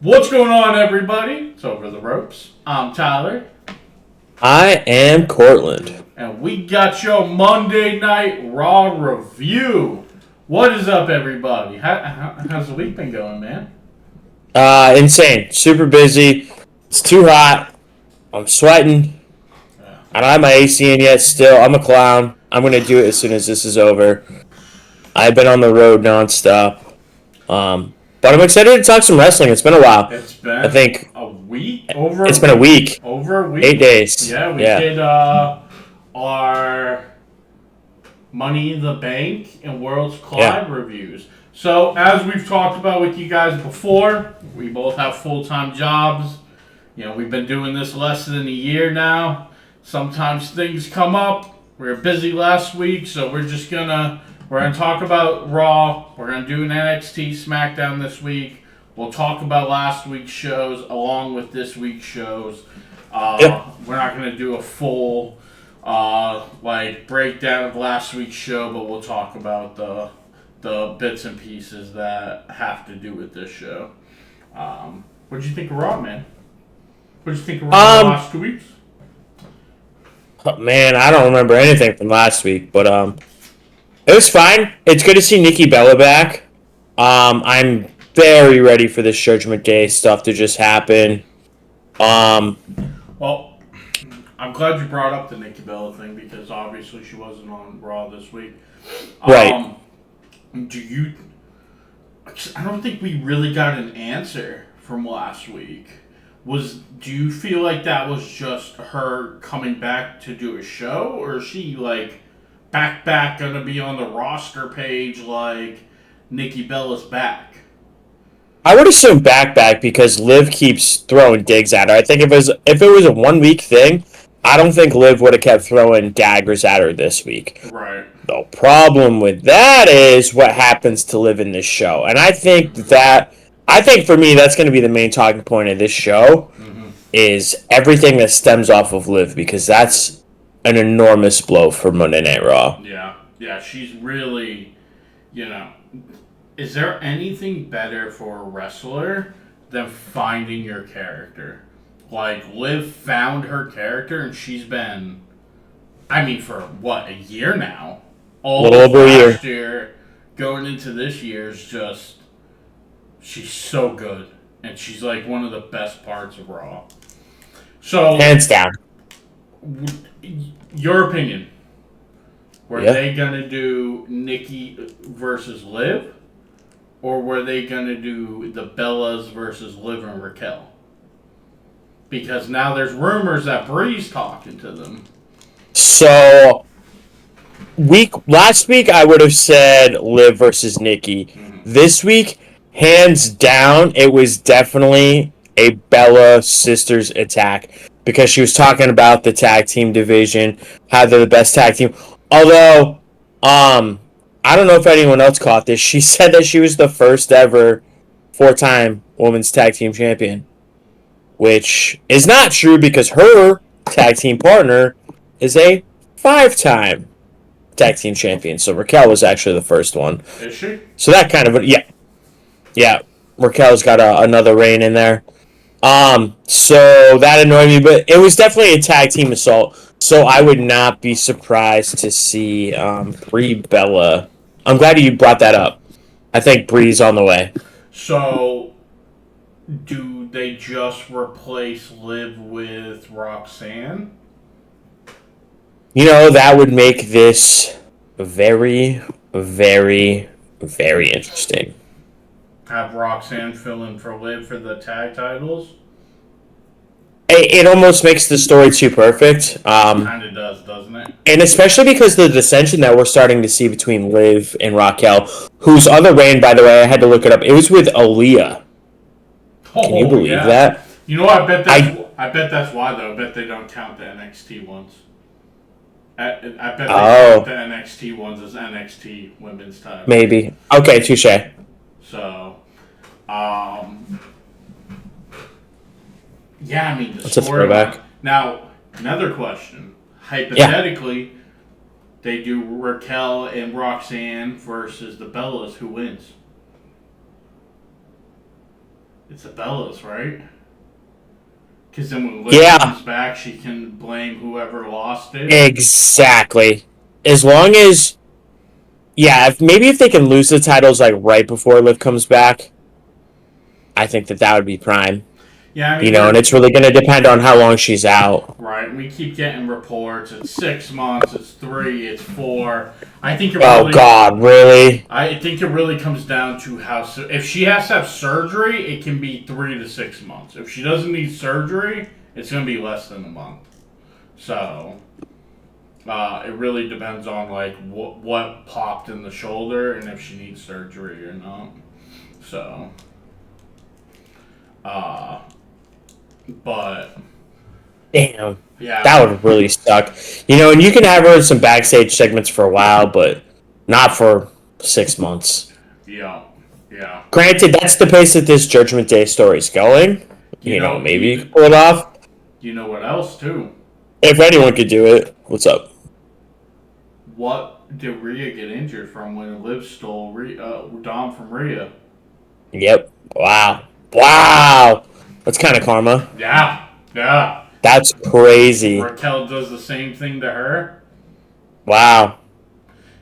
What's going on, everybody? It's Over the Ropes. I'm Tyler. I am Cortland. And we got your Monday Night Raw review. What is up, everybody? How's the week been going, man? Insane. Super busy. It's too hot. I'm sweating. I don't have my AC in yet still. I'm a clown. I'm going to do it as soon as this is over. I've been on the road nonstop. But I'm excited to talk some wrestling. It's been a while. It's I been think a week? it's been a week. Over a week? 8 days. Yeah, we Yeah. did our Money in the Bank and Worlds Collide reviews. So, as we've talked about with you guys before, we both have full-time jobs. You know, we've been doing this less than a year now. Sometimes things come up. We were busy last week, so we're gonna talk about Raw. We're gonna do an NXT SmackDown this week. We'll talk about last week's shows along with this week's shows. We're not gonna do a full breakdown of last week's show, but we'll talk about the bits and pieces that have to do with this show. What did you think of Raw, man? What did you think of Raw the last 2 weeks? Man, I don't remember anything from last week, but it was fine. It's good to see Nikki Bella back. I'm very ready for this Judgment Day stuff to just happen. Well, I'm glad you brought up the Nikki Bella thing because obviously she wasn't on Raw this week. Right. I don't think we really got an answer from last week. Do you feel like that was just her coming back to do a show, or is she back gonna be on the roster page like Nikki Bella's back? I would assume back because Liv keeps throwing digs at her. I think if it was a 1 week thing, I don't think Liv would have kept throwing daggers at her this week. Right. The problem with that is what happens to Liv in this show, and I think for me that's going to be the main talking point of this show is everything that stems off of Liv, because that's an enormous blow for Monday Night Raw. Yeah, she's really, is there anything better for a wrestler than finding your character? Like, Liv found her character, and she's been, for what, a year now? All a little over a year. Last year, going into this year is just, she's so good. And she's like one of the best parts of Raw. So, hands down. Your opinion. Were they going to do Nikki versus Liv? Or were they going to do the Bellas versus Liv and Raquel? Because now there's rumors that Bree's talking to them. So, last week I would have said Liv versus Nikki. This week, hands down, it was definitely a Bella Sisters attack, because she was talking about the tag team division, how they're the best tag team. Although, I don't know if anyone else caught this. She said that she was the first ever 4-time women's tag team champion, which is not true because her tag team partner is a 5-time tag team champion. So Raquel was actually the first one. Is she? So that kind of, yeah. Raquel's got another reign in there. So that annoyed me, but it was definitely a tag team assault. So I would not be surprised to see Brie Bella. I'm glad you brought that up. I think Brie's on the way. So, do they just replace Liv with Roxanne? That would make this very, very, very interesting. Have Roxanne fill in for Liv for the tag titles? It almost makes the story too perfect. Kind of does, doesn't it? And especially because the dissension that we're starting to see between Liv and Raquel, whose other reign, by the way, I had to look it up. It was with Aaliyah. Can you believe that? You know, I bet that's why, though. I bet they don't count the NXT ones. I bet they count the NXT ones as NXT women's title. Maybe. Okay, touche. So, yeah, the That's a story. throwback. Now, another question. Hypothetically, they do Raquel and Roxanne versus the Bellas. Who wins? It's Bella's, right? Because then when Liv Yeah, comes back, she can blame whoever lost it. exactly. As long as, yeah, if they can lose the titles like right before Liv comes back, I think that would be prime. Yeah, I mean, And we're it's really going to depend on how long she's out. right. We keep getting reports. It's 6 months. It's 3. It's 4. I think it Oh really. God, really? I think it really comes down to how. If she has to have surgery, it can be 3 to 6 months. If she doesn't need surgery, it's going to be less than a month. So, it really depends on like what popped in the shoulder and if she needs surgery or not. So, but Damn, yeah, that would really suck. And you can have her in some backstage segments for a while, but not for 6 months. yeah, yeah. Granted, that's the pace that this Judgment Day story is going. Maybe you can pull it off. You know what else too? If anyone could do it, what's up? What did Rhea get injured from when Liv stole Dom from Rhea? Yep. Wow. That's kind of karma. Yeah, yeah. That's crazy. Raquel does the same thing to her. Wow.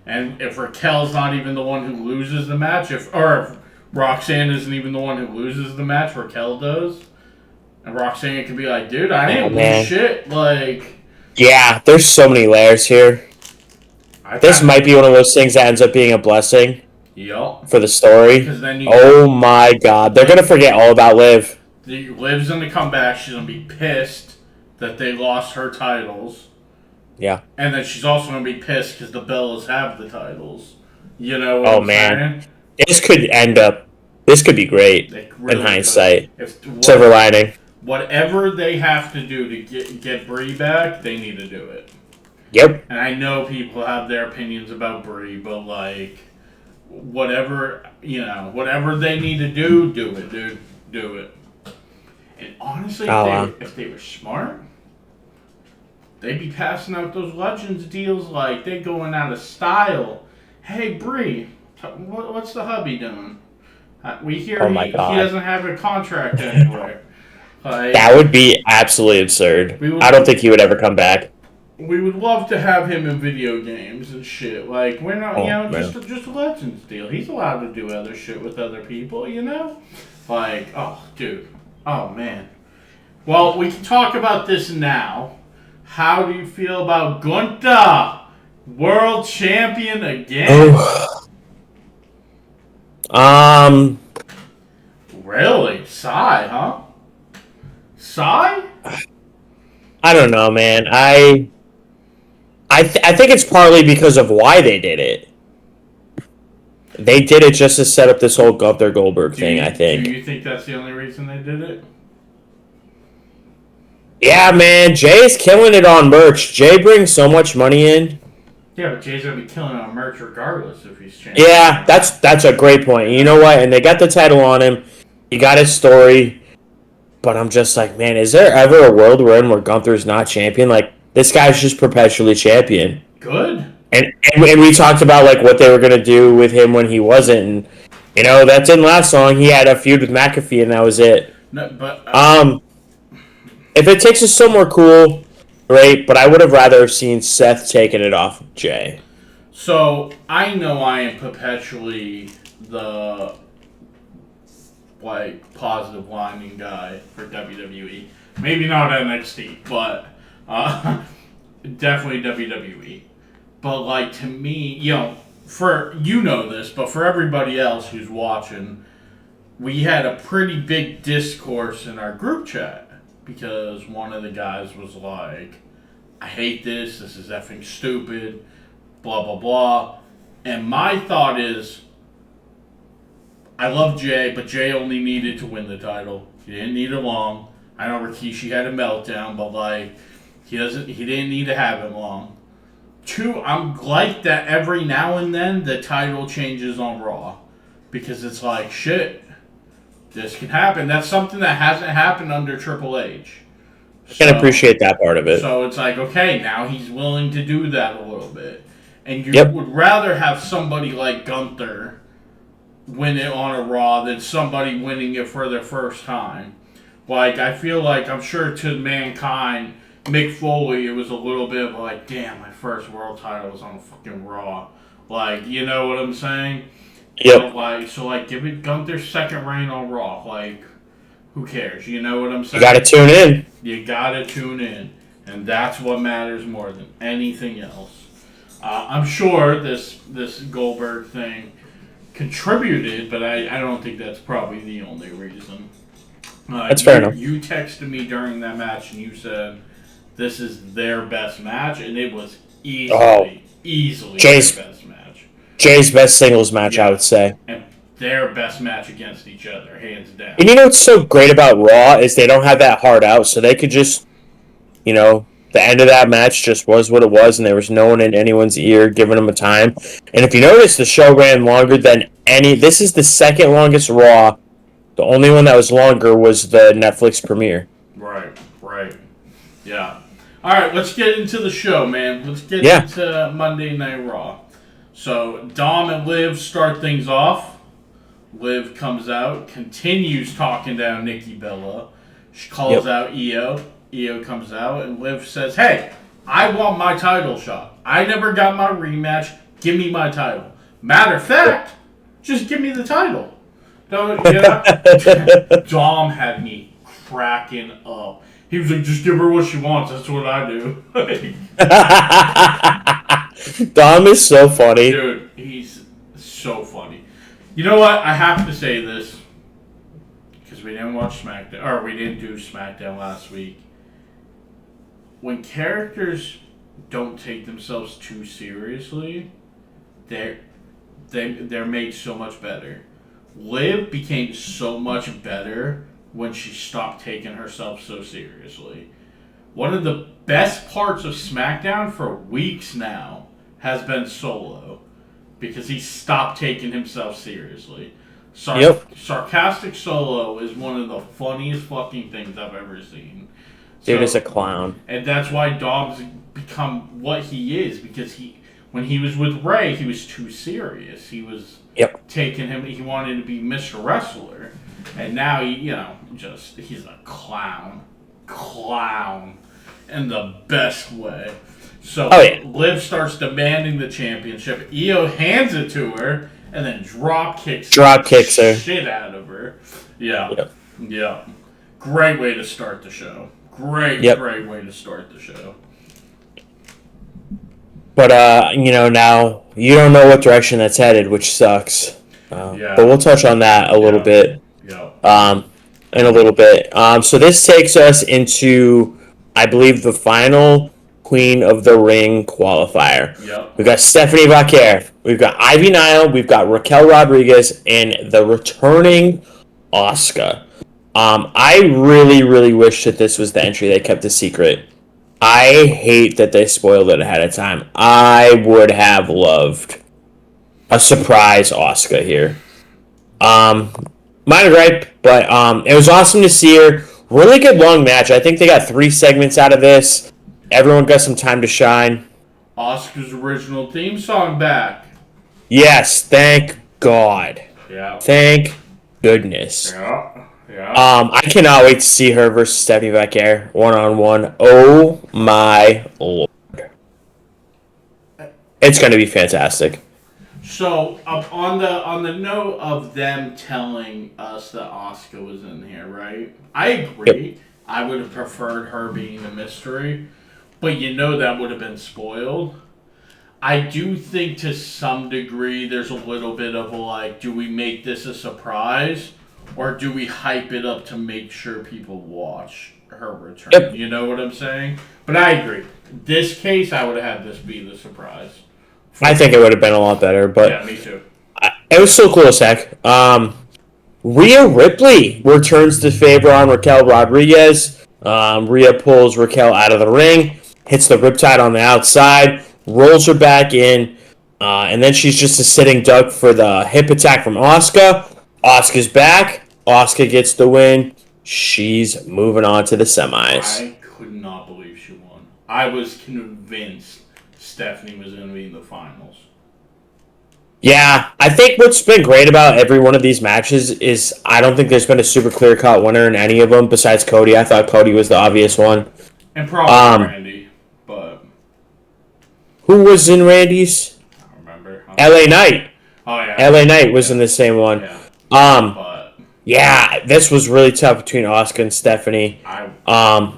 And if Raquel's not even the one who loses the match, if Roxanne isn't even the one who loses the match, Raquel does. And Roxanne could be like, dude, I didn't lose shit. Like, yeah, there's so many layers here. This might be one of those things that ends up being a blessing. Yep. For the story. Oh my God, they're gonna forget all about Liv. Liv's gonna come back. She's gonna be pissed that they lost her titles. Yeah. And then she's also gonna be pissed because the Bellas have the titles. You know what I'm saying? This could be great really in hindsight. Silver lining. Whatever they have to do to get Brie back, they need to do it. Yep. And I know people have their opinions about Brie, but like, whatever they need to do it, dude. Do it. And honestly, if they were smart, they'd be passing out those Legends deals like they're going out of style. Hey, Brie, what's the hubby doing? We hear he doesn't have a contract anywhere. Like, that would be absolutely absurd. I don't think he would ever come back. We would love to have him in video games and shit. Like, we're not, just a Legends deal. He's allowed to do other shit with other people, Like, oh, dude. Oh, man. Well, we can talk about this now. How do you feel about Gunther? World champion again? Really? Sigh, huh? Sigh? I don't know, man. I think it's partly because of why they did it. They did it just to set up this whole Gunther Goldberg thing, I think. Do you think that's the only reason they did it? Yeah, man. Jay's killing it on merch. Jay brings so much money in. Yeah, but Jay's going to be killing it on merch regardless if he's champion. Yeah, that's a great point. You know what? And they got the title on him. He got his story. But I'm just like, man, is there ever a world we're in where Gunther's not champion? Like, this guy's just perpetually champion. Good. And we talked about, like, what they were going to do with him when he wasn't. And, that didn't last long. He had a feud with McAfee, and that was it. No, but... if it takes us somewhere cool, great. But I would have rather seen Seth taking it off of Jay. So, I know I am perpetually the... positive whining guy for WWE. Maybe not NXT, but definitely WWE. But to me, for this, but for everybody else who's watching, we had a pretty big discourse in our group chat because one of the guys was like, "I hate this. This is effing stupid." Blah blah blah. And my thought is, I love Jay, but Jay only needed to win the title. He didn't need it long. I know Rikishi had a meltdown, but he didn't need to have it long. 2, I'm like that every now and then the title changes on Raw. Because it's like, shit, this can happen. That's something that hasn't happened under Triple H. I can appreciate that part of it. So it's like, okay, now he's willing to do that a little bit. And you would rather have somebody like Gunther win it on a Raw than somebody winning it for their first time. Like, I feel like, I'm sure to Mankind, Mick Foley, it was a little bit of like, damn, my first world title was on fucking Raw. Like, you know what I'm saying? Yep. So give it Gunther's second reign on Raw. Like, who cares? You know what I'm saying? You gotta tune in. You gotta tune in. And that's what matters more than anything else. I'm sure this Goldberg thing contributed, but I don't think that's probably the only reason. That's fair enough. You texted me during that match and you said this is their best match, and it was easily Jay's their best match. Jay's best singles match, I would say. And their best match against each other, hands down. And you know what's so great about Raw is they don't have that hard out, so they could just, the end of that match just was what it was, and there was no one in anyone's ear giving them a time. And if you notice, the show ran longer than any. This is the second longest Raw. The only one that was longer was the Netflix premiere. Right. Yeah. All right, let's get into the show, man. Let's get into Monday Night Raw. So, Dom and Liv start things off. Liv comes out, continues talking down Nikki Bella. She calls out Io. Io comes out, and Liv says, hey, I want my title shot. I never got my rematch. Give me my title. Matter of fact, just give me the title. Dom had me cracking up. He was like, just give her what she wants. That's what I do. Dom is so funny. Dude, he's so funny. You know what? I have to say this. Because we didn't watch SmackDown. Or we didn't do SmackDown last week. When characters don't take themselves too seriously, they're made so much better. Liv became so much better when she stopped taking herself so seriously. One of the best parts of SmackDown for weeks now has been Solo, because he stopped taking himself seriously. Sarcastic Solo is one of the funniest fucking things I've ever seen. Dude is a clown. And that's why Dom's become what he is, because when he was with Ray, he was too serious. He was taking him, he wanted to be Mr. Wrestler. And now, he's a clown. Clown. In the best way. So, Liv starts demanding the championship. Io hands it to her, and then drop kicks her. Shit out of her. Yeah. Great way to start the show. Great way to start the show. But, now you don't know what direction that's headed, which sucks. But we'll touch on that a little bit. In a little bit. So this takes us into, I believe, the final Queen of the Ring qualifier. We've got Stephanie Vaquer. We've got Ivy Nile. We've got Raquel Rodriguez. And the returning Asuka. I really, really wish that this was the entry they kept a secret. I hate that they spoiled it ahead of time. I would have loved a surprise Asuka here. Minor gripe, but it was awesome to see her. Really good long match. I think they got 3 segments out of this. Everyone got some time to shine. Asuka's original theme song back. Yes, thank God. Yeah. Thank goodness. Yeah. I cannot wait to see her versus Stephanie Vaquer 1-on-1. Oh my Lord. It's going to be fantastic. So, on the note of them telling us that Asuka was in here, right? I agree. Yep. I would have preferred her being the mystery, but that would have been spoiled. I do think to some degree there's a little bit of do we make this a surprise, or do we hype it up to make sure people watch her return? Yep. You know what I'm saying? But I agree. This case, I would have had this be the surprise. I think it would have been a lot better, but yeah, me too. It was still cool as heck. Rhea Ripley returns the favor on Raquel Rodriguez. Rhea pulls Raquel out of the ring, hits the riptide on the outside, rolls her back in, and then she's just a sitting duck for the hip attack from Asuka. Asuka's back. Asuka gets the win. She's moving on to the semis. I could not believe she won. I was convinced Stephanie was going to be in the finals. Yeah, I think what's been great about every one of these matches is I don't think there's been a super clear cut winner in any of them besides Cody. I thought Cody was the obvious one. And probably Um, Randy, but who was in Randy's? I don't remember. LA Knight. Oh yeah, LA Knight was yeah, in the same one. yeah. Um, But yeah, this was really tough between Oscar and Stephanie. I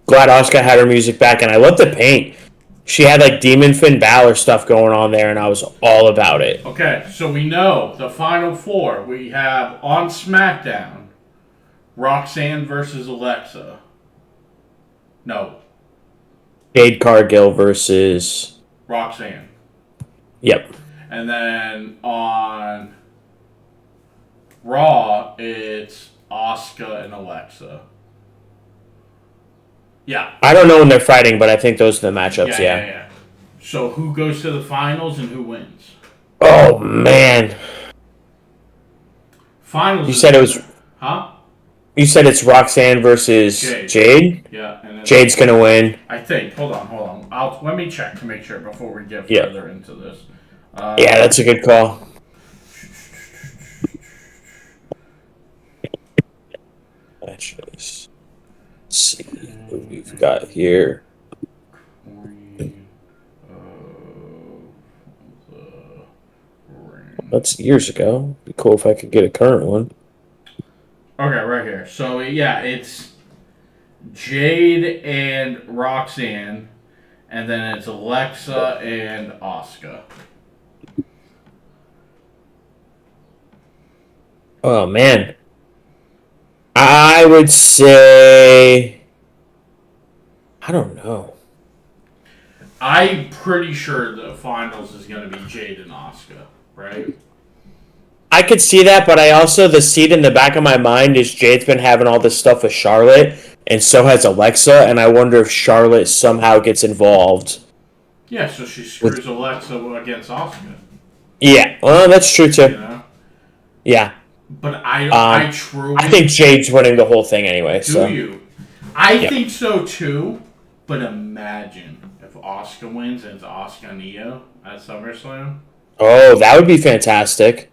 Glad Oscar had her music back, and I love the paint. She had like Demon Finn Balor stuff going on there, and I was all about it. okay. So we know the final four. We have on SmackDown, Roxanne versus Alexa. No, Jade Cargill versus. Roxanne. Yep. And then on Raw, it's Asuka and Alexa. Yeah. I don't know when they're fighting, but I think those are the matchups. Yeah. So who goes to the finals and who wins? Oh man. Finals. You said it was. Huh? You said it's Roxanne versus Jade. Yeah. And then Jade's gonna win. I think. Hold on. Let me check to make sure before we get Yeah. further into this. Yeah, that's a good call. Let's see what we've got here. That's years ago. Be cool if I could get a current one. Okay, right here. So yeah, it's Jade and Roxanne, and then it's Alexa and Asuka. Oh man. I would say I don't know. I'm pretty sure the finals is going to be Jade and Asuka, right? I could see that, but I also the seed in the back of my mind is Jade's been having all this stuff with Charlotte, and so has Alexa, and I wonder if Charlotte somehow gets involved. Yeah, so she screws Alexa against Asuka. Yeah, well, that's true too. You know? Yeah. But I truly... I think Jade's winning the whole thing anyway. Do you? I think so too, but imagine if Asuka wins and it's Asuka and Io at SummerSlam. Oh, that would be fantastic.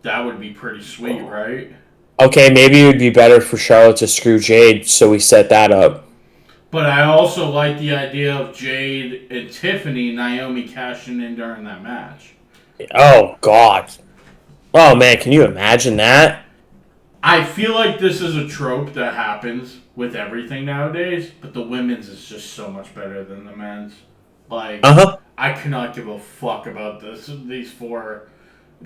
That would be pretty sweet, right? Okay, maybe it would be better for Charlotte to screw Jade, so we set that up. But I also like the idea of Jade and Naomi cashing in during that match. Oh, God. Oh, man, can you imagine that? I feel like this is a trope that happens with everything nowadays, but the women's is just so much better than the men's. Like, I cannot give a fuck about these four.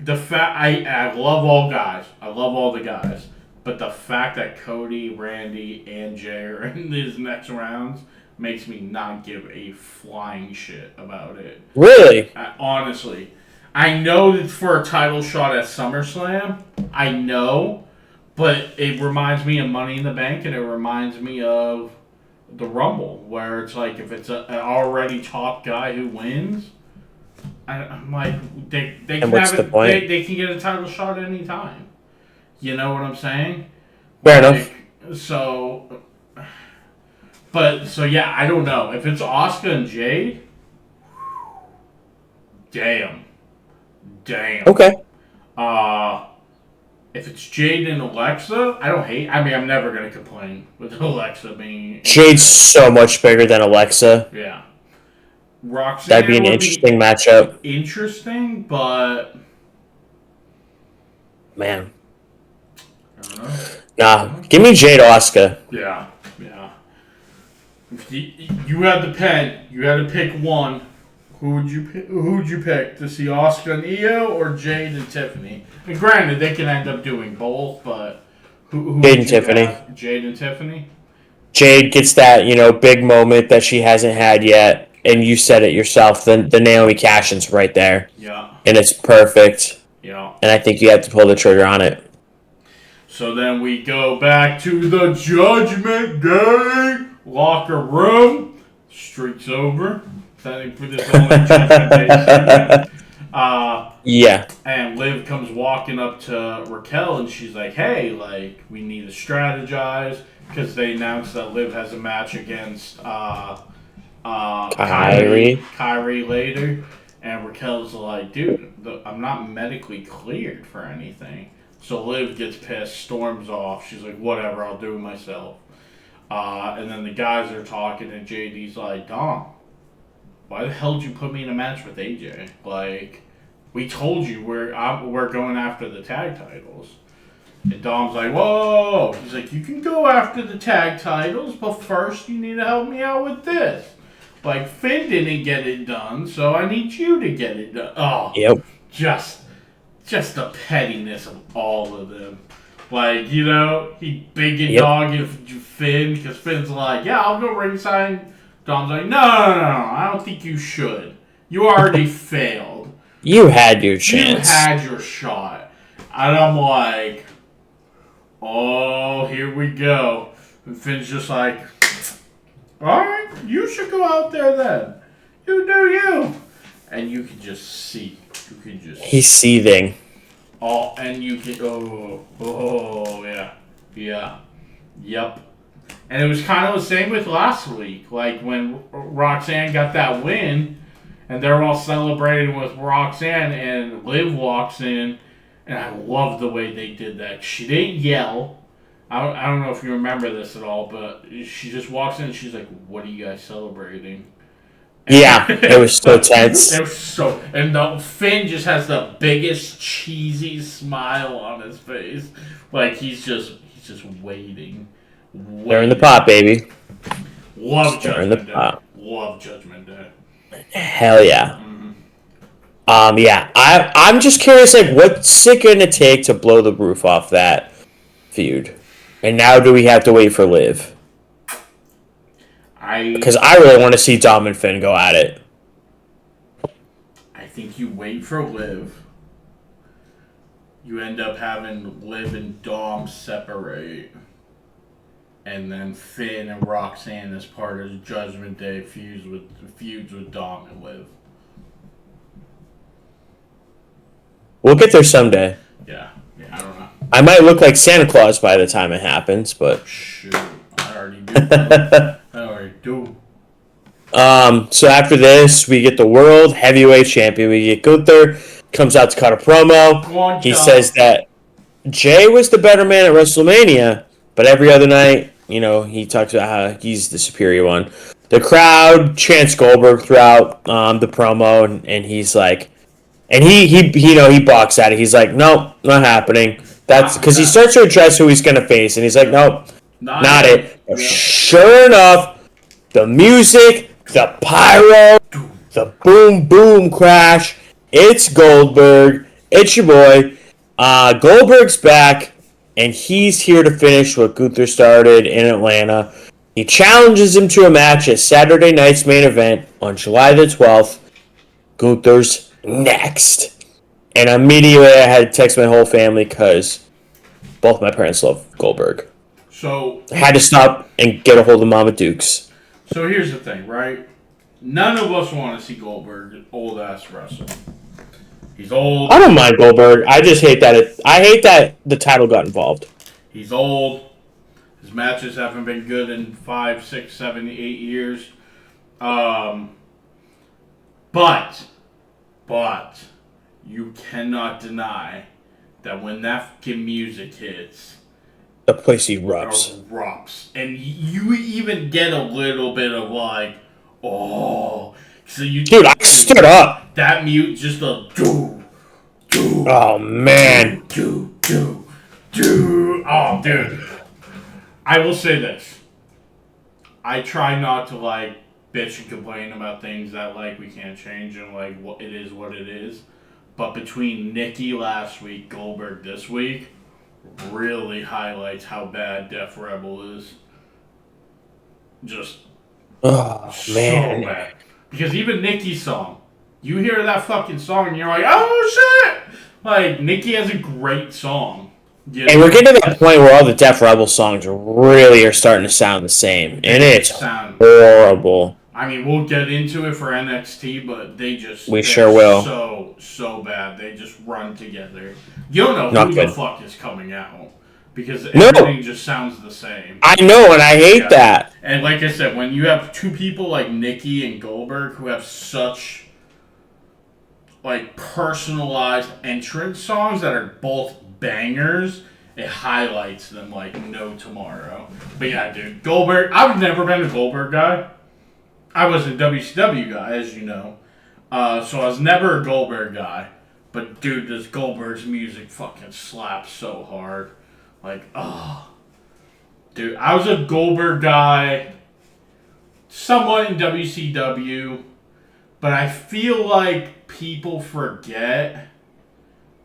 I love all guys. I love all the guys. But the fact that Cody, Randy, and Jay are in these next rounds makes me not give a flying shit about it. Really? Honestly. I know that for a title shot at SummerSlam, I know, but it reminds me of Money in the Bank, and it reminds me of the Rumble, where it's like if it's an already top guy who wins, I'm like they can what's have the point? They can get a title shot at any time. You know what I'm saying? Fair enough. So yeah, I don't know if it's Asuka and Jade. Damn. Okay. If it's Jade and Alexa, I'm never gonna complain with Alexa being. Jade's so much bigger than Alexa. Yeah. Roxanne. That'd be an interesting matchup. Interesting, but. Man. I don't know. Nah, give me Jade Asuka. Yeah. If you had the pen. You had to pick one. Who would you pick to see Asuka and Io or Jade and Tiffany? And granted, they can end up doing both, but who Jade and Tiffany. Jade and Tiffany. Jade gets that big moment that she hasn't had yet, and you said it yourself. The Naomi Cash-in's right there. Yeah. And it's perfect. Yeah. And I think you have to pull the trigger on it. So then we go back to the Judgment Day locker room. Streak's over. I think for this only Judgment Day segment. Yeah. And Liv comes walking up to Raquel and she's like, hey, like, we need to strategize because they announced that Liv has a match against Kyrie later. And Raquel's like, dude, I'm not medically cleared for anything. So Liv gets pissed, storms off. She's like, whatever, I'll do it myself. And then the guys are talking, and JD's like, Dom, why the hell did you put me in a match with AJ? Like, we told you we're going after the tag titles. And Dom's like, whoa. He's like, you can go after the tag titles, but first you need to help me out with this. Like, Finn didn't get it done, so I need you to get it done. Oh, Yep. Just the pettiness of all of them. Like, you know, he big and dog Finn, because Finn's like, yeah, I'll go ringside. Dom's like, no, I don't think you should. You already failed. You had your chance. You had your shot. And I'm like, oh, here we go. And Finn's just like, alright, you should go out there then. You do you. And you can just see. He's seething. Oh, and you can, yeah. Yep. And it was kind of the same with last week. Like when Roxanne got that win, and they're all celebrating with Roxanne, and Liv walks in, and I love the way they did that. She didn't yell. I don't know if you remember this at all, but she just walks in and she's like, what are you guys celebrating? Yeah, it was so tense. It was so... And Finn just has the biggest cheesy smile on his face. Like, he's just waiting. They're in the pot, baby. Love Judgment Day. Pot. Love Judgment Day. Hell yeah. Yeah. I'm just curious, like, what's it going to take to blow the roof off that feud? And now do we have to wait for Liv? Because I really want to see Dom and Finn go at it. I think you wait for Liv. You end up having Liv and Dom separate. And then Finn and Roxanne as part of Judgment Day feuds with Dom and Liv. We'll get there someday. Yeah, I don't know. I might look like Santa Claus by the time it happens, but... Shoot, I already do. So after this, we get the World Heavyweight Champion. We get Gunther, comes out to cut a promo. He says that Jay was the better man at WrestleMania, but every other night, you know, he talks about how he's the superior one. The crowd chants Goldberg throughout the promo, and he's like, and he balks at it. He's like, nope, not happening. That's because he starts to address who he's gonna face, and he's like, nope, not it. Yeah. Sure enough, the music, the pyro, the boom boom crash. It's Goldberg. It's your boy. Goldberg's back, and he's here to finish what Gunther started in Atlanta. He challenges him to a match at Saturday night's main event on July the 12th. Gunther's next. And immediately I had to text my whole family because both my parents love Goldberg. So I had to stop and get a hold of Mama Dukes. So here's the thing, right? None of us want to see Goldberg old-ass wrestle. He's old. I don't mind Goldberg. I just hate that I hate that the title got involved. He's old. His matches haven't been good in 5, 6, 7, 8 years. But you cannot deny that when that fucking music hits, the place erupts. And you even get a little bit of like, oh. So dude, I stood up. That mute, just a do. Oh, man. Do. Oh, dude. I will say this. I try not to, like, bitch and complain about things that, like, we can't change and, like, it is what it is. But between Nikki last week, Goldberg this week, really highlights how bad Def Rebel is. Just so bad. Because even Nikki's song, you hear that fucking song and you're like, oh shit! Like, Nikki has a great song. You know? And we're getting to that point where all the Def Rebel songs really are starting to sound the same. And it's horrible. I mean, we'll get into it for NXT, but we sure will. So bad. They just run together. You don't know who the fuck is coming out. Because everything just sounds the same. I know, and I hate that. And like I said, when you have two people like Nikki and Goldberg who have such like personalized entrance songs that are both bangers, it highlights them like no tomorrow. But yeah, dude, Goldberg. I've never been a Goldberg guy. I was a WCW guy, as you know. So I was never a Goldberg guy. But dude, this Goldberg's music fucking slaps so hard. Like, oh. Dude, I was a Goldberg guy somewhat in WCW. But I feel like people forget.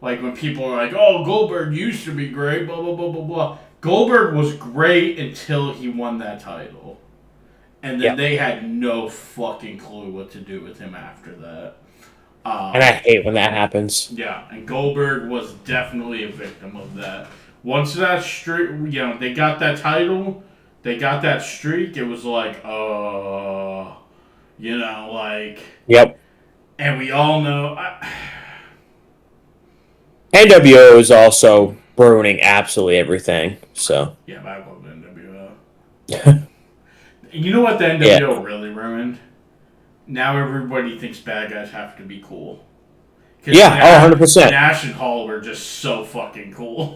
Like when people are like, oh, Goldberg used to be great, blah, blah, blah, blah, blah. Goldberg was great until he won that title. And then they had no fucking clue what to do with him after that. And I hate when that happens. Yeah, and Goldberg was definitely a victim of that. Once that streak, they got that title, they got that streak, it was like, like... Yep. And we all know... NWO is also ruining absolutely everything, so... Yeah, but I love the NWO. You know what the NWO really ruined? Now everybody thinks bad guys have to be cool. Yeah, 100%. Nash and Hall were just so fucking cool.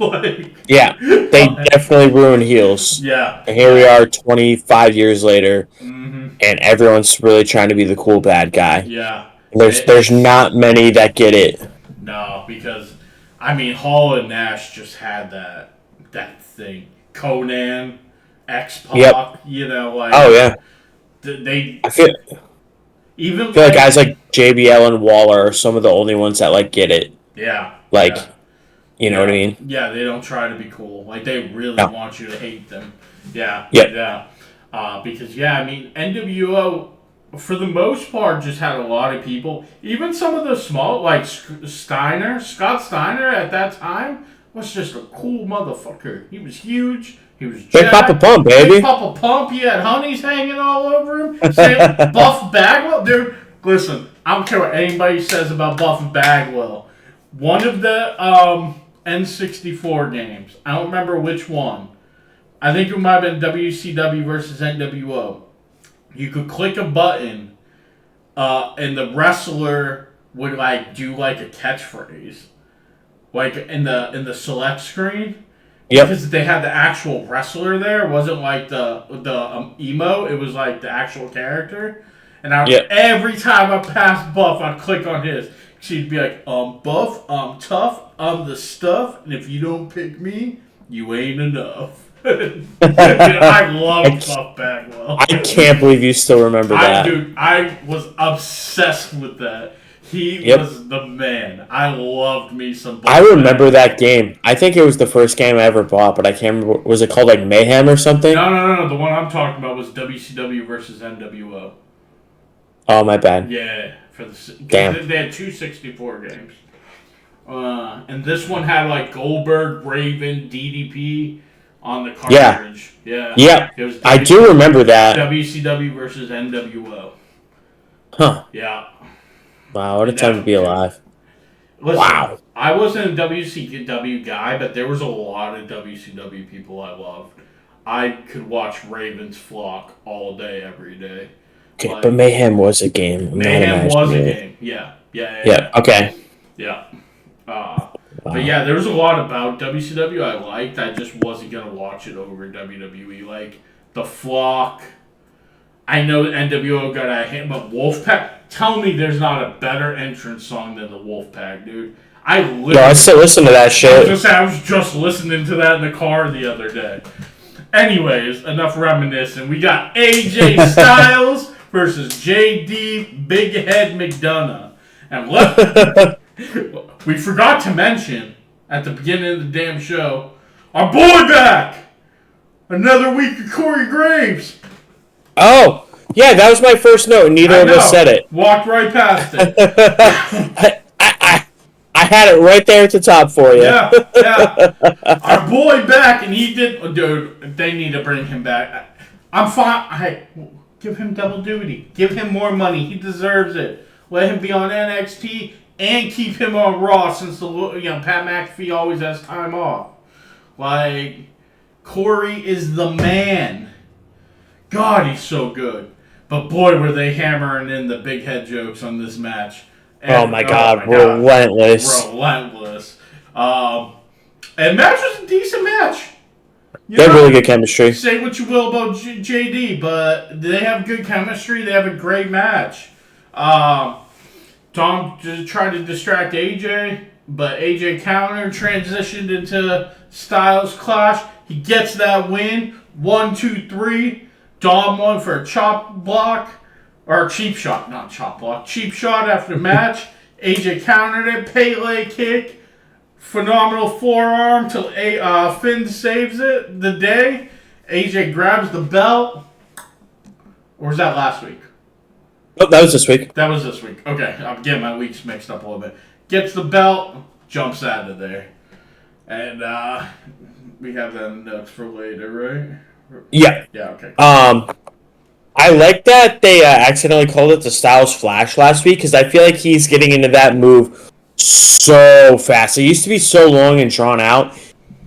Yeah, they definitely ruined heels. Yeah. And here we are 25 years later, and everyone's really trying to be the cool bad guy. Yeah. There's not many that get it. No, because, Hall and Nash just had that thing. Conan, X-Pac, oh, yeah. I feel like guys like JBL and Waller are some of the only ones that, like, get it. Yeah. You know what I mean? Yeah, they don't try to be cool. Like, they really want you to hate them. Yeah. Yep. Yeah. Because, NWO, for the most part, just had a lot of people. Even some of the small, like Scott Steiner at that time was just a cool motherfucker. He was huge. He was Big Papa Pump, baby. Big Papa Pump. He had honeys hanging all over him. Buff Bagwell. Dude, listen, I don't care what anybody says about Buff Bagwell. One of the N64 games, I don't remember which one. I think it might have been WCW versus NWO. You could click a button, and the wrestler would do a catchphrase, in the select screen. Yep. Because they had the actual wrestler there. It wasn't like the emo. It was like the actual character. And every time I passed Buff, I'd click on his. She'd be like, Buff, I'm tough, I'm the stuff, and if you don't pick me, you ain't enough. Dude, I love Buff Bagwell. I can't believe you still remember that. Dude, I was obsessed with that. He was the man. I loved me some Buff I remember that game. I think it was the first game I ever bought, but I can't remember. Was it called Mayhem or something? No. The one I'm talking about was WCW versus NWO. Oh, my bad. Yeah. Damn. They had two 64 games. And this one had Goldberg, Raven, DDP on the cartridge. Yeah. It was I do remember that. WCW versus NWO. Huh. Yeah. Wow, what a time to be alive. Listen, wow. I wasn't a WCW guy, but there was a lot of WCW people I loved. I could watch Ravens Flock all day, every day. Okay, but Mayhem was a game. Mayhem was a game. Yeah. Okay. Yeah. But yeah, there was a lot about WCW I liked. I just wasn't going to watch it over WWE. Like, the Flock. I know NWO got a hit, but Wolfpack. Tell me there's not a better entrance song than the Wolfpack, dude. I still listen to that shit. I was just listening to that in the car the other day. Anyways, enough reminiscing. We got AJ Styles versus JD Big Head McDonough. And we forgot to mention at the beginning of the damn show, our boy back! Another week of Corey Graves. Oh, yeah, that was my first note. Neither of us said it. Walked right past it. I had it right there at the top for you. Yeah. Our boy back, and he did... Dude, they need to bring him back. I'm fine. Give him double duty. Give him more money. He deserves it. Let him be on NXT and keep him on Raw since Pat McAfee always has time off. Corey is the man. God, he's so good. But boy, were they hammering in the big head jokes on this match. Oh my God, relentless. Relentless. And match was a decent match. They have really good chemistry. Say what you will about JD, but they have good chemistry. They have a great match. Tom just tried to distract AJ, but AJ counter transitioned into Styles Clash. He gets that win. 1, 2, 3. Dom won for a chop block. Or cheap shot, not chop block. Cheap shot after the match. AJ countered it. Pele kick. Phenomenal forearm till Finn saves it. The day. AJ grabs the belt. Or was that last week? Oh, that was this week. That was this week. Okay, I'm getting my weeks mixed up a little bit. Gets the belt. Jumps out of there. And we have that notes for later, right? Yeah. Yeah, okay. I like that they accidentally called it the Styles Flash last week because I feel like he's getting into that move so fast. It used to be so long and drawn out.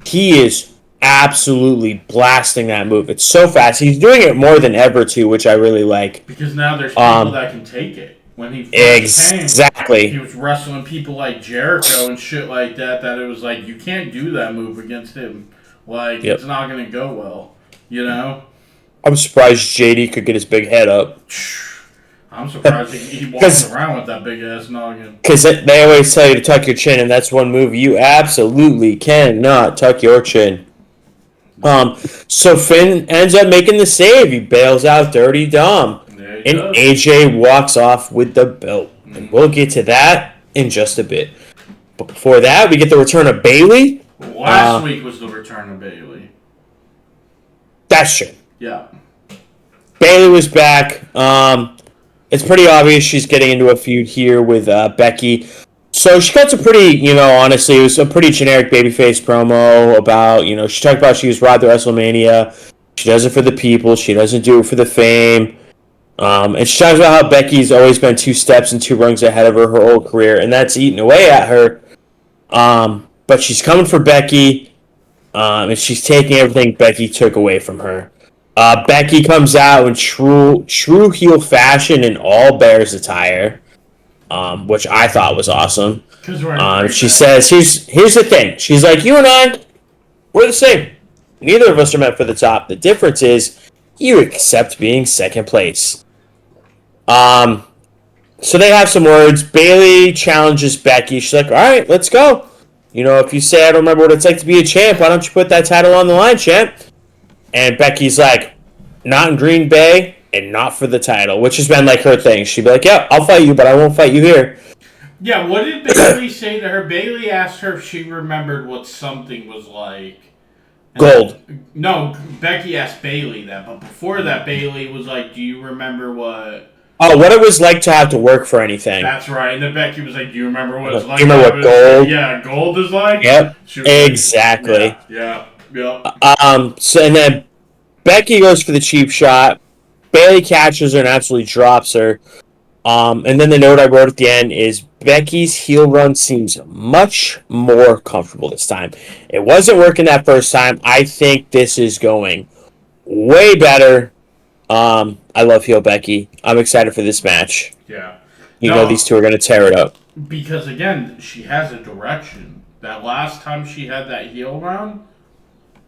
He is absolutely blasting that move. It's so fast. He's doing it more than ever too, which I really like. Because now there's people that can take it. When he first came, he was wrestling people like Jericho and shit like that. That it was like you can't do that move against him. Like it's not gonna go well. You know. I'm surprised JD could get his big head up. I'm surprised he walks around with that big ass noggin. Because they always tell you to tuck your chin, and that's one move you absolutely cannot tuck your chin. So Finn ends up making the save. He bails out Dirty Dom. And AJ walks off with the belt. And we'll get to that in just a bit. But before that, we get the return of Bayley. Last week was the return of Bayley. That's true. Yeah. Bayley was back. It's pretty obvious she's getting into a feud here with Becky. So she cuts a pretty, honestly, it was a pretty generic babyface promo about, she talked about she was robbed at WrestleMania. She does it for the people. She doesn't do it for the fame. And she talks about how Becky's always been 2 steps and 2 rungs ahead of her whole career, and that's eating away at her. But she's coming for Becky, and she's taking everything Becky took away from her. Becky comes out in true heel fashion in all Bears attire, which I thought was awesome. She says, here's the thing. She's like, you and I, we're the same. Neither of us are meant for the top. The difference is you accept being second place. So they have some words. Bayley challenges Becky. She's like, all right, let's go. If you say I don't remember what it's like to be a champ, why don't you put that title on the line, champ? And Becky's like, not in Green Bay and not for the title, which has been like her thing. She'd be like, yeah, I'll fight you, but I won't fight you here. Yeah, what did Bayley say to her? Bayley asked her if she remembered what something was like. Gold. No, Becky asked Bayley that, but before that, Bayley was like, do you remember what... Oh, what it was like to have to work for anything. That's right. And then Becky was like, do you remember what it's like? Do you remember what gold? Yeah, gold is like? Yep, exactly. Like, yeah. So, and then Becky goes for the cheap shot. Bayley catches her and absolutely drops her. And then the note I wrote at the end is Becky's heel run seems much more comfortable this time. It wasn't working that first time. I think this is going way better. I love heel Becky. I'm excited for this match. Yeah. These two are going to tear it up. Because, again, she has a direction. That last time she had that heel run,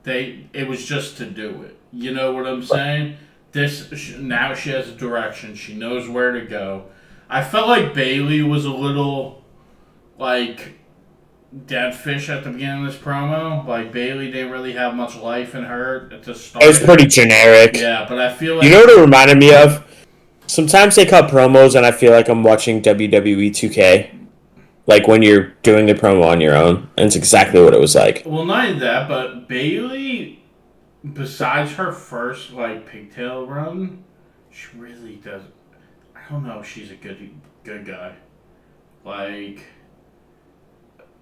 it was just to do it. You know what I'm saying? Now she has a direction. She knows where to go. I felt like Bayley was a little, dead fish at the beginning of this promo. Like, Bayley didn't really have much life in her at the start. It was pretty generic. Yeah, but I feel like... You know what it reminded me of? Sometimes they cut promos and I feel like I'm watching WWE 2K. Like when you're doing the promo on your own. And it's exactly what it was like. Well, not even that, but Bayley, besides her first, pigtail run, she really does... I don't know if she's a good guy.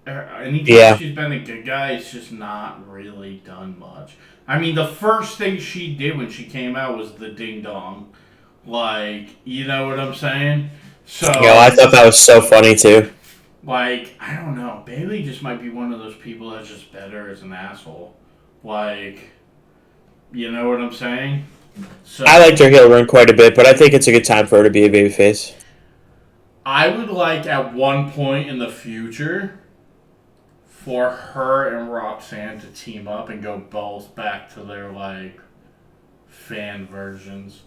Anytime she's been a good guy, it's just not really done much. I mean, the first thing she did when she came out was the ding dong. You know what I'm saying? So I thought that was so funny too. I don't know. Bayley just might be one of those people that's just better as an asshole. You know what I'm saying? So I liked her heel run quite a bit, but I think it's a good time for her to be a babyface. I would like at one point in the future for her and Roxanne to team up and go both back to their like fan versions,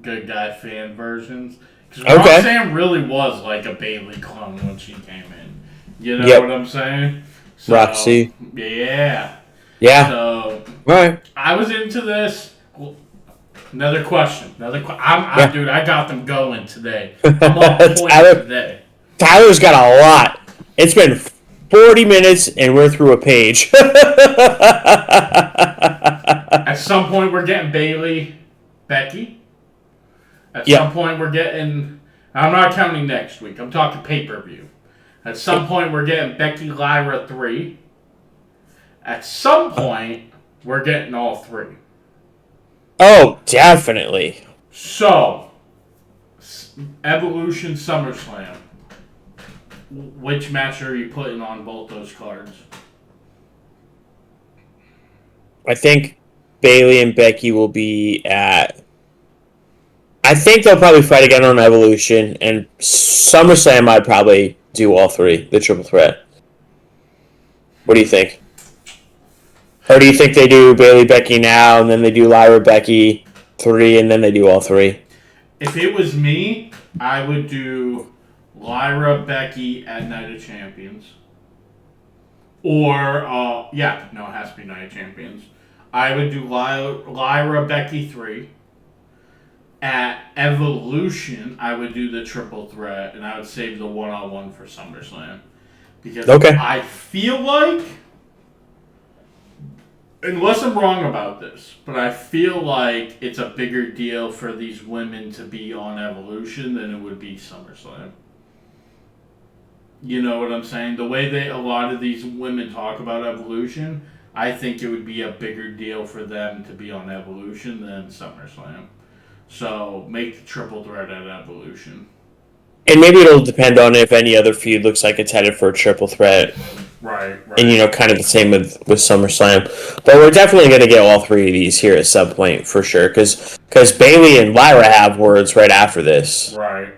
good guy fan versions. Because Roxanne really was like a Bailey clone when she came in. You know what I'm saying? So, Roxy. Yeah. Yeah. So, right. I was into this. Another question. Dude, I got them going today. I'm on point today. Tyler's got a lot. It's been 40 minutes and we're through a page. At some point, we're getting Bailey, Becky. At some point, we're getting. I'm not counting next week. I'm talking pay-per-view. At some point, we're getting Becky Lyra 3. At some point, we're getting all 3. Oh, definitely. So, Evolution SummerSlam. Which match are you putting on both those cards? I think Bailey and Becky will be at... I think they'll probably fight again on Evolution, and SummerSlam I'd probably do all 3, the triple threat. What do you think? Or do you think they do Bailey, Becky now, and then they do Lyra, Becky 3, and then they do all 3? If it was me, I would do Lyra, Becky at Night of Champions. Or, it has to be Night of Champions. I would do Lyra, Becky 3. At Evolution, I would do the triple threat, and I would save the one-on-one for SummerSlam. Because I feel like... Unless I'm wrong about this, but I feel like it's a bigger deal for these women to be on Evolution than it would be SummerSlam. You know what I'm saying? The way a lot of these women talk about Evolution, I think it would be a bigger deal for them to be on Evolution than SummerSlam. So make the triple threat at Evolution. And maybe it'll depend on if any other feud looks like it's headed for a triple threat. Right. And, kind of the same with SummerSlam. But we're definitely going to get all 3 of these here at some point, for sure. Because Bailey and Lyra have words right after this. Right.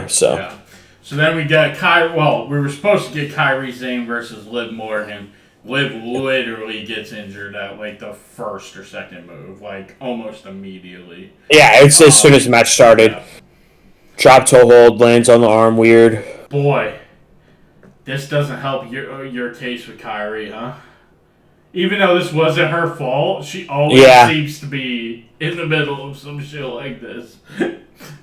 So. Yeah. So then we got we were supposed to get Kairi Sane versus Liv Morgan. Liv literally gets injured at, like, the first or second move. Like, almost immediately. Yeah, it's as soon as the match started. Yeah. Drop toe hold, lands on the arm, weird. Boy, this doesn't help your case with Kairi, huh? Even though this wasn't her fault, she always seems to be in the middle of some shit like this.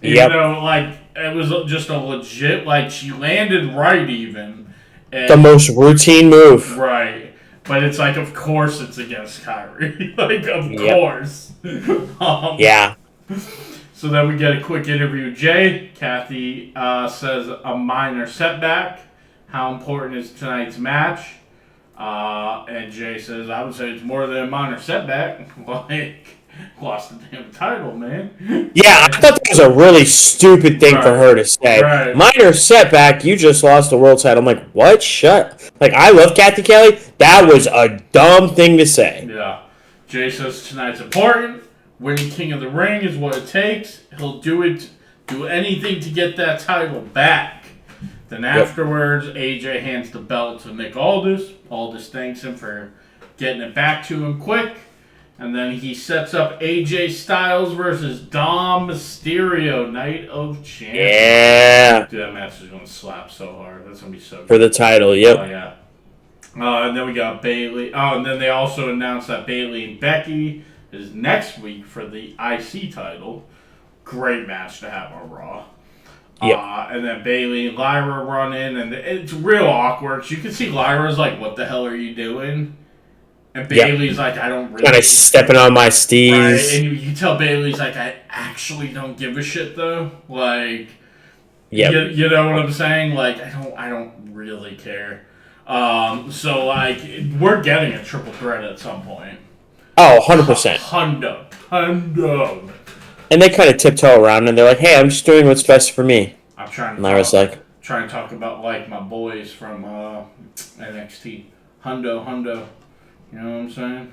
Even though, like, it was just a legit, like, she landed right even. And, the most routine move. Right. But it's like, of course it's against Kairi. Like, of course. Yeah. So then we get a quick interview with Jay. Kathy says a minor setback. How important is tonight's match? And Jay says, I would say it's more than a minor setback. Like, lost the damn title, man. Yeah, I thought that was a really stupid thing for her to say. Right. Minor setback, you just lost the world title. I'm like, what? Shut. Like, I love Kathy Kelly. That was a dumb thing to say. Yeah. Jay says tonight's important. Winning King of the Ring is what it takes. He'll do anything to get that title back. Then afterwards, AJ hands the belt to Nick Aldis. Aldis thanks him for getting it back to him quick. And then he sets up AJ Styles versus Dom Mysterio, Night of Champions. Yeah. Dude, that match is going to slap so hard. That's going to be so good. For the title, yep. Oh, yeah. And then we got Bailey. Oh, and then they also announced that Bailey and Becky is next week for the IC title. Great match to have on Raw. Yep. And then Bailey and Lyra run in, and it's real awkward. You can see Lyra's like, what the hell are you doing? And Bailey's like, I don't really... Kind of stepping on my steez. Right? And you can tell Bailey's like, I actually don't give a shit, though. Like, you know what I'm saying? Like, I don't really care. So, like, we're getting a triple threat at some point. Oh, 100%. Hundo. And they kind of tiptoe around, and they're like, hey, I'm just doing what's best for me. I'm trying to talk about, like, my boys from NXT. Hundo. You know what I'm saying?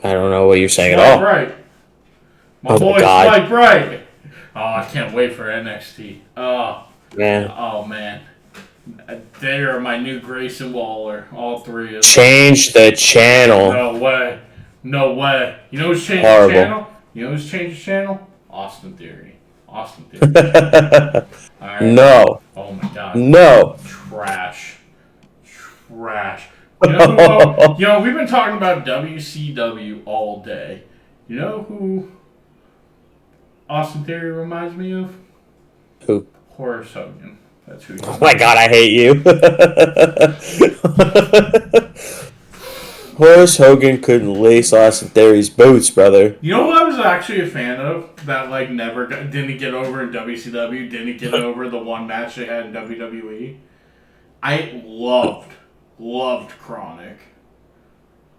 I don't know what you're saying at all. Right. My boys swipe right. Oh, I can't wait for NXT. man. Oh, man. They are my new Grayson Waller. All three of them. Change the channel. No way. No way. You know who's changed Horrible. the channel? You know who's changed the channel? Austin Theory. Austin Theory. Right. No. Oh my god. No. Trash. Trash. You know, we've been talking about WCW all day. You know who Austin Theory reminds me of? Who? Horace Hogan. That's who. Oh my god, I hate you. Horace Hogan couldn't lace Austin Theory's boots, brother. You know what I was actually a fan of that didn't get over in WCW, didn't get over the one match they had in WWE? I loved Chronic.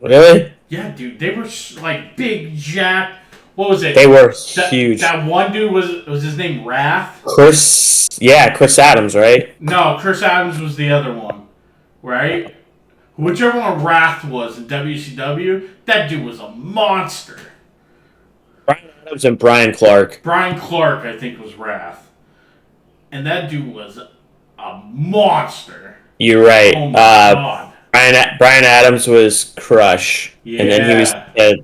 Really? Yeah, dude, they were like big jack. What was it? They were huge. That one dude was his name Wrath? Chris Adams, right? No, Chris Adams was the other one, right? Whichever one Wrath was in WCW, that dude was a monster. Brian Adams and Brian Clark. Brian Clark, I think, was Wrath. And that dude was a monster. You're right. Oh my god. Brian Adams was Crush. Yeah. And then he was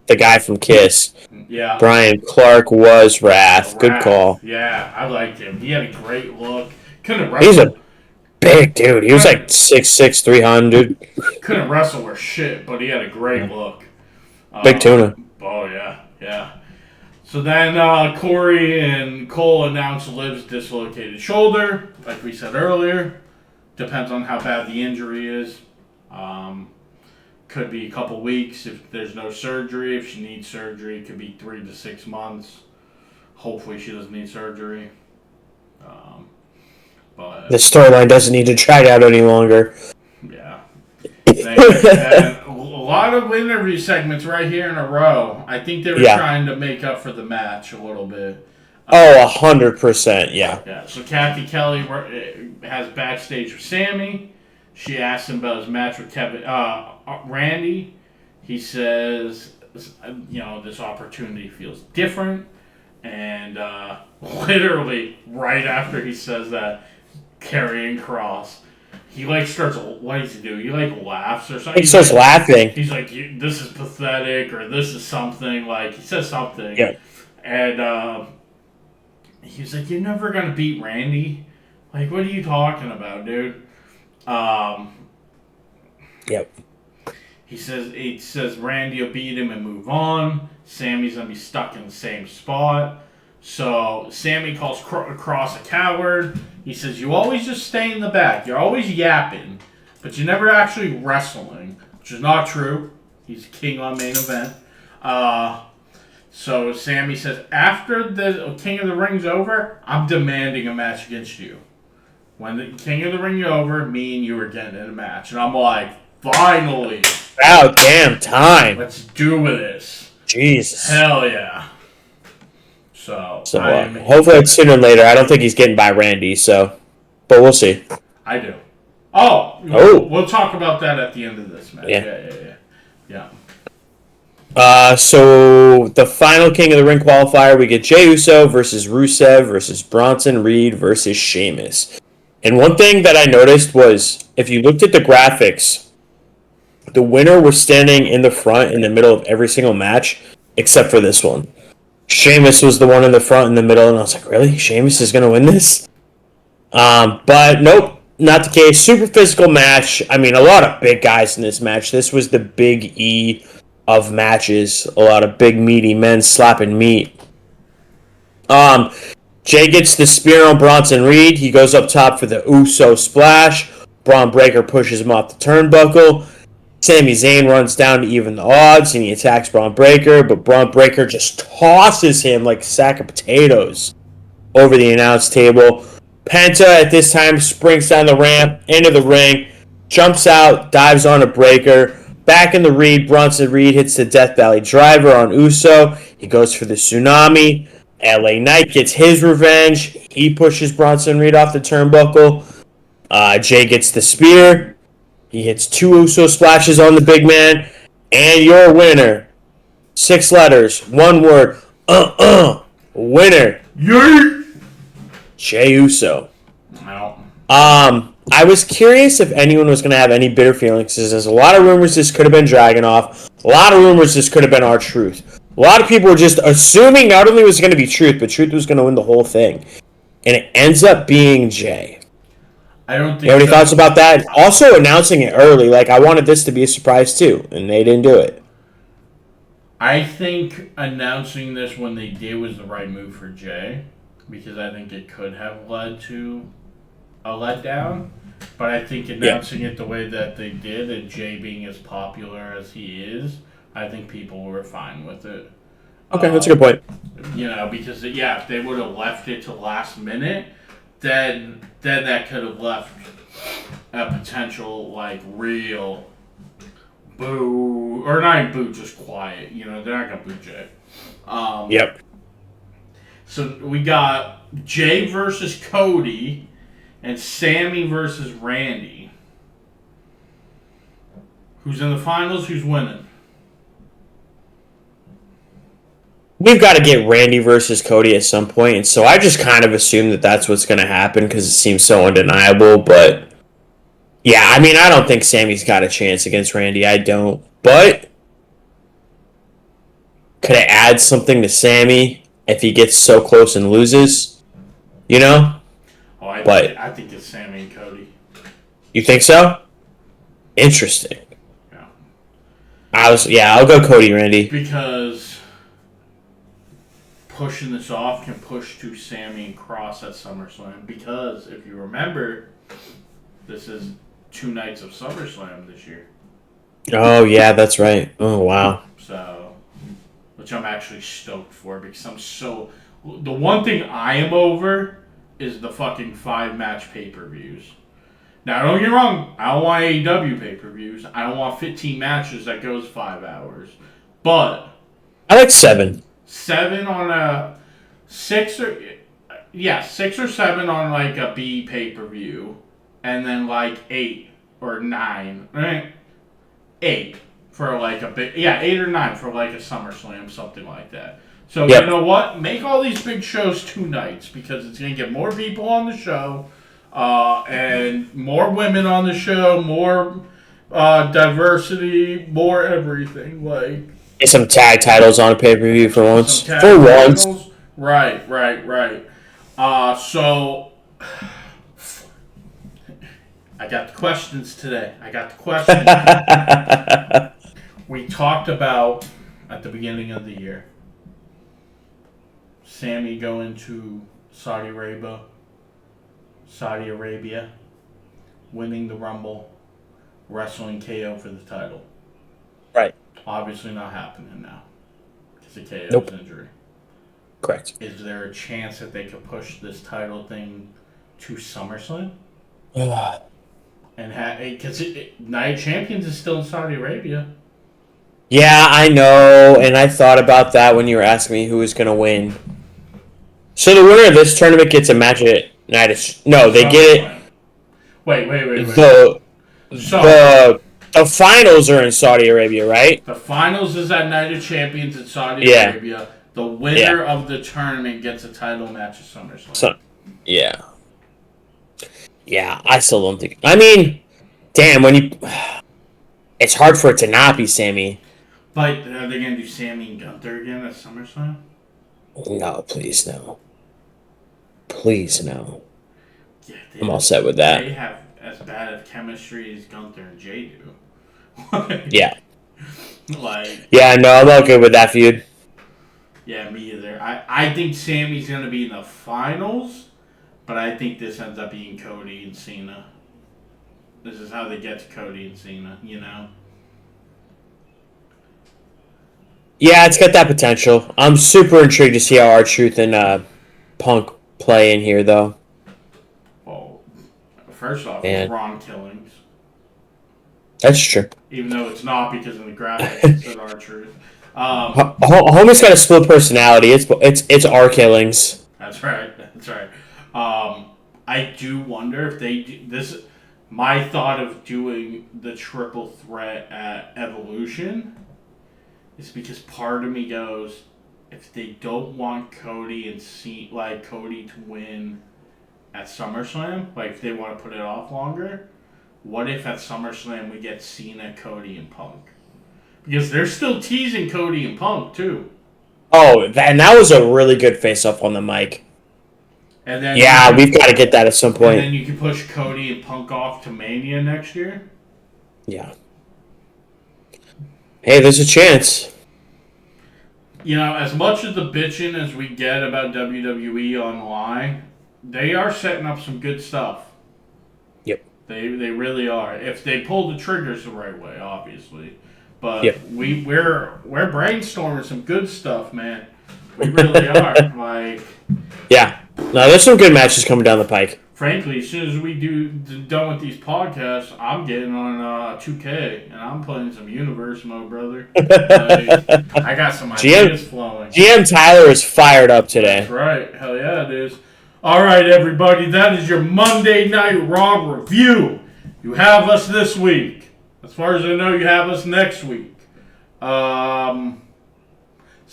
the guy from Kiss. Yeah. Brian Clark was Wrath. Good call. Yeah, I liked him. He had a great look. Couldn't wrestle. He's a big dude. He was like 6'6", 300. Couldn't wrestle or shit, but he had a great look. Big tuna. Oh, yeah. So then Corey and Cole announced Liv's dislocated shoulder, like we said earlier. Depends on how bad the injury is. Could be a couple weeks if there's no surgery. If she needs surgery, it could be 3 to 6 months. Hopefully she doesn't need surgery. But The storyline doesn't need to drag out any longer. Yeah. And a lot of interview segments right here in a row. I think they were trying to make up for the match a little bit. 100%, yeah. Yeah. So Kathy Kelly has backstage with Sammy. She asked him about his match with Randy. He says, this opportunity feels different. And literally right after he says that, Karrion Kross, he starts. What does he do? He laughs or something. He starts laughing. He's like, "This is pathetic," or "This is something." Like he says something. Yeah. And he's like, "You're never gonna beat Randy. Like, what are you talking about, dude?" Yep. He says Randy will beat him and move on. Sammy's gonna be stuck in the same spot. So Sammy calls Kross a coward. He says, "You always just stay in the back. You're always yapping, but you're never actually wrestling," which is not true. He's king on main event. So Sammy says, "After the King of the Ring's over, I'm demanding a match against you. When the King of the Ring is over, me and you are getting in a match." And I'm like, finally. About damn time. Let's do this. Jesus. Hell yeah. So hopefully it's sooner than later. I don't think he's getting by Randy, but we'll see. I do. We'll talk about that at the end of this match. Yeah. So the final King of the Ring qualifier, we get Jey Uso versus Rusev versus Bronson Reed versus Sheamus. And one thing that I noticed was, if you looked at the graphics, the winner was standing in the front in the middle of every single match, except for this one. Sheamus was the one in the front in the middle, and I was like, really? Sheamus is going to win this? But nope, not the case. Super physical match. I mean, a lot of big guys in this match. This was the big E of matches. A lot of big, meaty men slapping meat. Jay gets the spear on Bronson Reed. He goes up top for the Uso splash. Braun Breaker pushes him off the turnbuckle. Sami Zayn runs down to even the odds, and he attacks Braun Breaker, but Braun Breaker just tosses him like a sack of potatoes over the announce table. Penta at this time springs down the ramp, into the ring, jumps out, dives on a Breaker. Back in the Reed, Bronson Reed hits the Death Valley Driver on Uso. He goes for the Tsunami. LA Knight gets his revenge. He pushes Bronson Reed off the turnbuckle. Jay gets the spear. He hits 2 Uso splashes on the big man. And your winner. 6 letters. 1 word. Winner. Yay! Jey Uso. Wow. I was curious if anyone was going to have any bitter feelings. There's a lot of rumors this could have been Dragunov. A lot of rumors this could have been R-Truth. A lot of people were just assuming not only was it going to be Truth, but Truth was going to win the whole thing. And it ends up being Jay. I don't think You have any thoughts about that? Also announcing it early. Like, I wanted this to be a surprise, too. And they didn't do it. I think announcing this when they did was the right move for Jay. Because I think it could have led to a letdown. But I think announcing it the way that they did, and Jay being as popular as he is, I think people were fine with it. Okay, that's a good point. Because if they would have left it to last minute, then that could have left a potential real boo, or not even boo, just quiet. They're not gonna boo Jay. Yep. So we got Jay versus Cody. And Sammy versus Randy. Who's in the finals? Who's winning? We've got to get Randy versus Cody at some point, and so I just kind of assume that that's what's going to happen because it seems so undeniable. But yeah, I mean, I don't think Sammy's got a chance against Randy. I don't. But could it add something to Sammy if he gets so close and loses? Oh, I think it's Sammy and Cody. You think so? Interesting. Yeah. I'll go Cody Randy. Because pushing this off can push to Sammy and Cross at SummerSlam. Because if you remember, this is 2 nights of SummerSlam this year. Oh yeah, that's right. Oh wow. So, which I'm actually stoked for because the one thing I am over is the fucking 5-match pay-per-views. Now, don't get me wrong. I don't want AEW pay-per-views. I don't want 15 matches that goes 5 hours. But I like 7. 7 on a 6 or 7 on a B pay-per-view, and then 8 or 9, right? 8 for a big 8 or 9 for a SummerSlam, something like that. So, You know what? Make all these big shows 2 nights because it's going to get more people on the show and more women on the show, more diversity, more everything. Get some tag titles on a pay-per-view for once. Right. So, I got the questions today. We talked about, at the beginning of the year, Sammy going to Saudi Arabia, winning the Rumble, wrestling KO for the title. Right. Obviously not happening now because of KO's injury. Correct. Is there a chance that they could push this title thing to SummerSlam? And because Night of Champions is still in Saudi Arabia. Yeah, I know, and I thought about that when you were asking me who was going to win. So the winner of this tournament gets a match at Night of... No, they get it... Wait. The finals are in Saudi Arabia, right? The finals is at Night of Champions in Saudi Arabia. The winner of the tournament gets a title match at SummerSlam. Yeah, I still don't think... I mean, damn, it's hard for it to not be Sammy. But are they going to do Sammy and Gunther again at SummerSlam? No, please no. Please no. Yeah, I'm all set with that. They have as bad of chemistry as Gunther and Jay do. Yeah. Yeah, no, I'm all good with that feud. Yeah, me either. I think Sammy's going to be in the finals, but I think this ends up being Cody and Cena. This is how they get to Cody and Cena, Yeah, it's got that potential. I'm super intrigued to see how R-Truth and Punk play in here, though. Well, first off, it's Ron Killings. That's true. Even though it's not because in the graphics it said R-Truth. Homie's got a split personality. It's R Killings. That's right. I do wonder if they do this. My thought of doing the triple threat at Evolution is because part of me goes, if they don't want Cody and Cody to win at SummerSlam, like if they want to put it off longer, what if at SummerSlam we get Cena, Cody, and Punk? Because they're still teasing Cody and Punk too. Oh, and that was a really good face-off on the mic. And then we've got to get that at some point. And then you can push Cody and Punk off to Mania next year. Yeah. Hey, there's a chance. You know, as much of the bitching as we get about WWE online, they are setting up some good stuff. Yep. They really are. If they pull the triggers the right way, obviously. But yep. we're brainstorming some good stuff, man. We really are. Like, yeah. No, there's some good matches coming down the pike. Frankly, as soon as we done with these podcasts, I'm getting on 2K and I'm playing some Universe mode, brother. Like, I got some ideas flowing. GM Tyler is fired up today. That's right. Hell yeah, it is. All right, everybody. That is your Monday Night Raw review. You have us this week. As far as I know, you have us next week. It's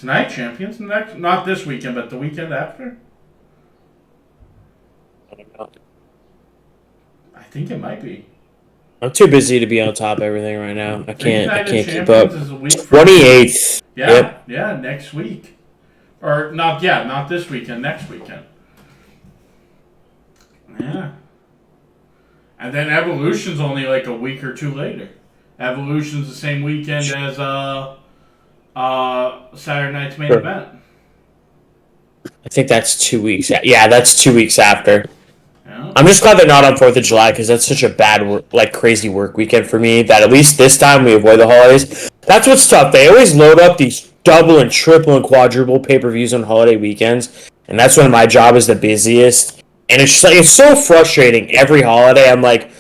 Night Champions not this weekend, but the weekend after. I think it might be. I'm too busy to be on top of everything right now. I can't keep up. 28th. Yeah, next week. Or not this weekend, next weekend. Yeah. And then Evolution's only like a week or two later. Evolution's the same weekend as Saturday Night's main event. I think that's 2 weeks. Yeah, that's 2 weeks after. Yeah. I'm just glad they're not on 4th of July because that's such a bad, crazy work weekend for me that at least this time we avoid the holidays. That's what's tough. They always load up these double and triple and quadruple pay-per-views on holiday weekends, and that's when my job is the busiest. And it's just it's so frustrating every holiday. I'm like,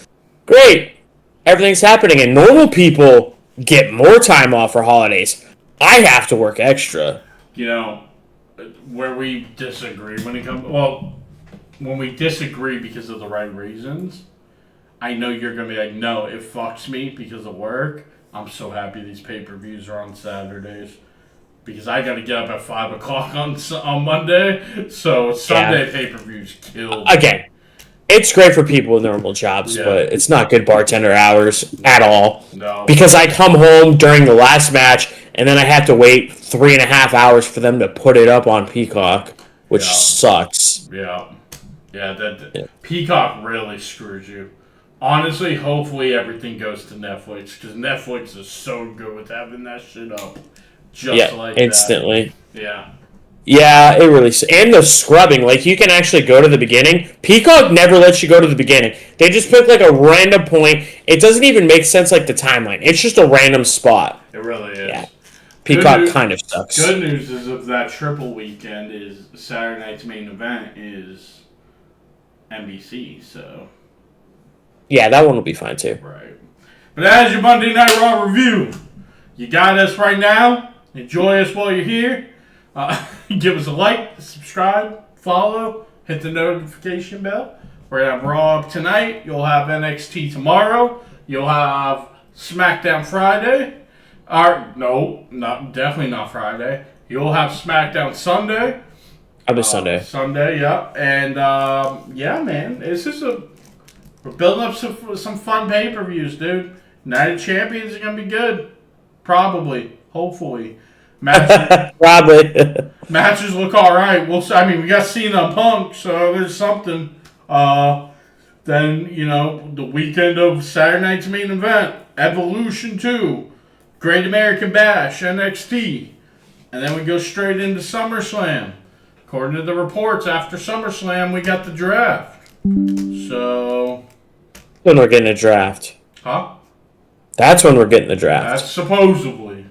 great, everything's happening, and normal people get more time off for holidays. I have to work extra. You know, where we disagree when we disagree because of the right reasons, I know you're going to be like, no, it fucks me because of work. I'm so happy these pay-per-views are on Saturdays because I got to get up at 5 o'clock on Monday, so Sunday pay-per-views kill me. Again, it's great for people with normal jobs, but it's not good bartender hours at all. No. Because I come home during the last match, and then I have to wait 3.5 hours for them to put it up on Peacock, which sucks. Yeah. Peacock really screws you. Honestly, hopefully everything goes to Netflix, because Netflix is so good with having that shit up just like instantly. That. Yeah, it really... And the scrubbing. You can actually go to the beginning. Peacock never lets you go to the beginning. They just pick, a random point. It doesn't even make sense, the timeline. It's just a random spot. It really is. Yeah. Peacock kind of sucks. Good news is of that triple weekend is Saturday night's main event is NBC, so... Yeah, that one will be fine, too. Right. But as your Monday Night Raw review, you got us right now. Enjoy us while you're here. Give us a like, subscribe, follow, hit the notification bell. We're going to have Raw up tonight. You'll have NXT tomorrow. You'll have SmackDown Friday. Definitely not Friday. You'll have SmackDown Sunday. Sunday. Sunday, yeah. And, man, we're building up some fun pay-per-views, dude. Night of Champions are going to be good. Probably. Hopefully. Probably. Matches look all right. We got Cena and Punk, so there's something. Then, the weekend of Saturday night's main event, Evolution 2, Great American Bash, NXT. And then we go straight into SummerSlam. According to the reports, after SummerSlam, we got the draft. So... When we're getting a draft. Huh? That's when we're getting the draft. That's supposedly.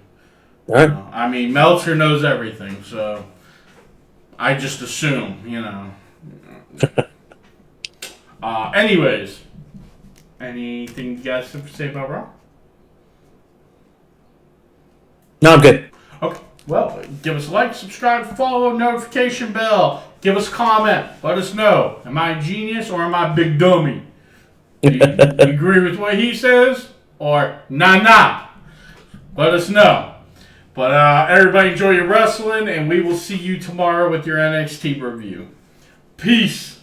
Right. Meltzer knows everything, so I just assume, Anyways, anything you guys have to say about Raw? No, I'm good. Okay. Well, give us a like, subscribe, follow, notification bell. Give us a comment. Let us know. Am I a genius or am I a big dummy? You agree with what he says? Or nah? Let us know. But everybody enjoy your wrestling, and we will see you tomorrow with your NXT review. Peace.